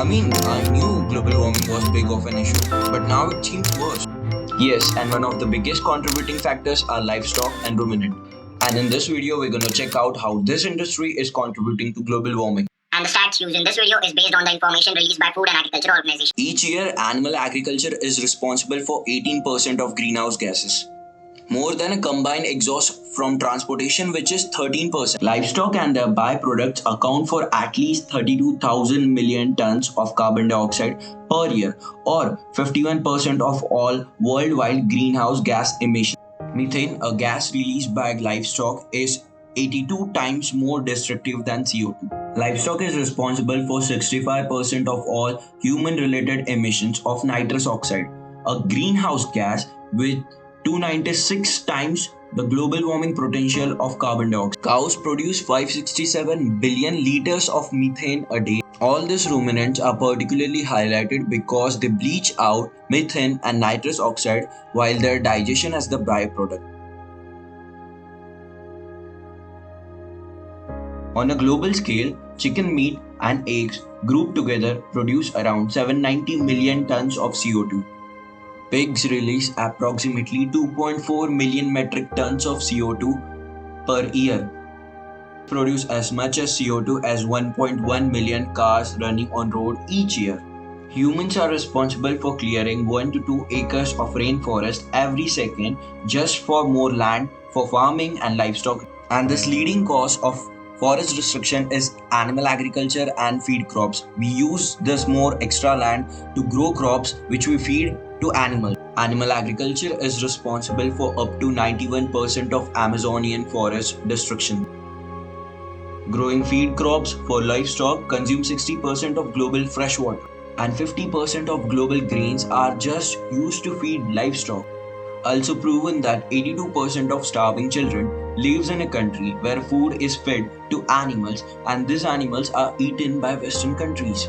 I knew global warming was big of an issue, but now it seems worse. Yes, and one of the biggest contributing factors are livestock and ruminant. And in this video, we're going to check out how this industry is contributing to global warming. And the stats used in this video is based on the information released by Food and Agriculture Organization. Each year, animal agriculture is responsible for 18% of greenhouse gases, more than a combined exhaust from transportation, which is 13%. Livestock and their byproducts account for at least 32,000 million tons of carbon dioxide per year, or 51% of all worldwide greenhouse gas emissions. Methane, a gas released by livestock, is 82 times more destructive than CO2. Livestock is responsible for 65% of all human-related emissions of nitrous oxide, a greenhouse gas with 296 times the global warming potential of carbon dioxide. Cows produce 567 billion liters of methane a day. All these ruminants are particularly highlighted because they bleach out methane and nitrous oxide while their digestion as the byproduct. On a global scale, chicken meat and eggs grouped together produce around 790 million tons of CO2. Pigs release approximately 2.4 million metric tons of CO2 per year, produce as much as CO2 as 1.1 million cars running on road each year. Humans are responsible for clearing 1 to 2 acres of rainforest every second just for more land for farming and livestock. And this leading cause of forest destruction is animal agriculture and feed crops. We use this more extra land to grow crops which we feed to animals. Animal agriculture is responsible for up to 91% of Amazonian forest destruction. Growing feed crops for livestock consume 60% of global fresh water, and 50% of global grains are just used to feed livestock. Also proven that 82% of starving children lives in a country where food is fed to animals, and these animals are eaten by Western countries.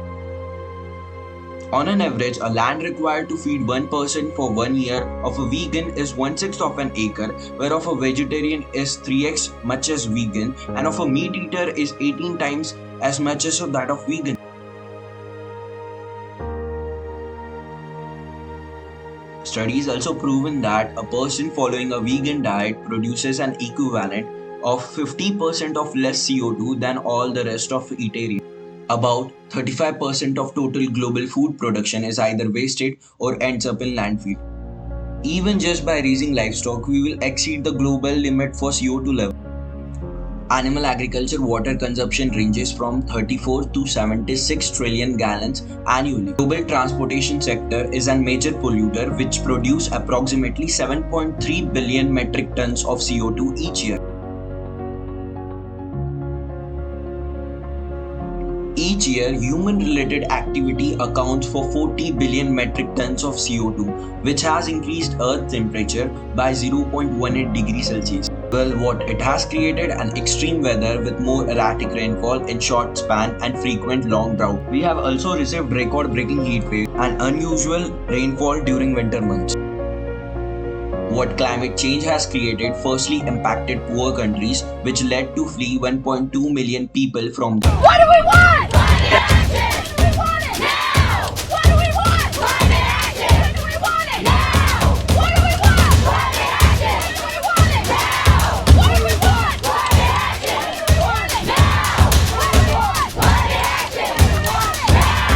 On an average, a land required to feed one person for 1 year of a vegan is 1/6 of an acre, where of a vegetarian is 3x much as vegan, and of a meat eater is 18 times as much as of that of vegan. Studies also proven that a person following a vegan diet produces an equivalent of 50% of less CO2 than all the rest of eatarians. About 35% of total global food production is either wasted or ends up in landfill. Even just by raising livestock, we will exceed the global limit for CO2 level. Animal agriculture water consumption ranges from 34 to 76 trillion gallons annually. Global transportation sector is a major polluter which produces approximately 7.3 billion metric tons of CO2 each year. Each year, human-related activity accounts for 40 billion metric tons of CO2, which has increased Earth's temperature by 0.18 degrees Celsius. Well, what it has created an extreme weather with more erratic rainfall in short span and frequent long drought. We have also received record-breaking heat waves and unusual rainfall during winter months. What climate change has created firstly impacted poor countries, which led to flee 1.2 million people from them. What do we want? Climate action! We want it now! What do we want? Climate action! When do we want it now? What do we want? Climate action! When do we want it now? What do we want? Climate action! When do we want it now? What do we want? Climate action! When do we want it now? What do we want? Climate action! When do we want it now?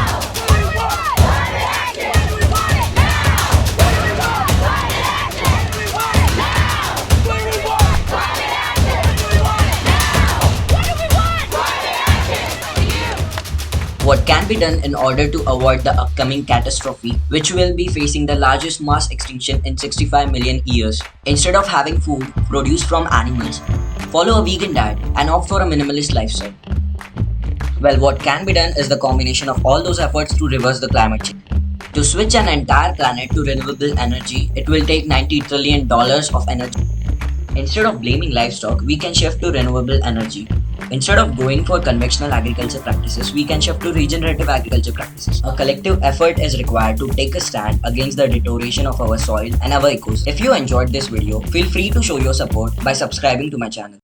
What do we want? Climate action! When do we want it now? What do we want? Climate action! When do we want it now? What do we want? Climate action! What can be done in order to avoid the upcoming catastrophe, which will be facing the largest mass extinction in 65 million years? Instead of having food produced from animals, follow a vegan diet and opt for a minimalist lifestyle. Well, what can be done is the combination of all those efforts to reverse the climate change. To switch an entire planet to renewable energy, it will take $90 trillion of energy. Instead of blaming livestock, we can shift to renewable energy. Instead of going for conventional agriculture practices, we can shift to regenerative agriculture practices. A collective effort is required to take a stand against the deterioration of our soil and our ecosystem. If you enjoyed this video, feel free to show your support by subscribing to my channel.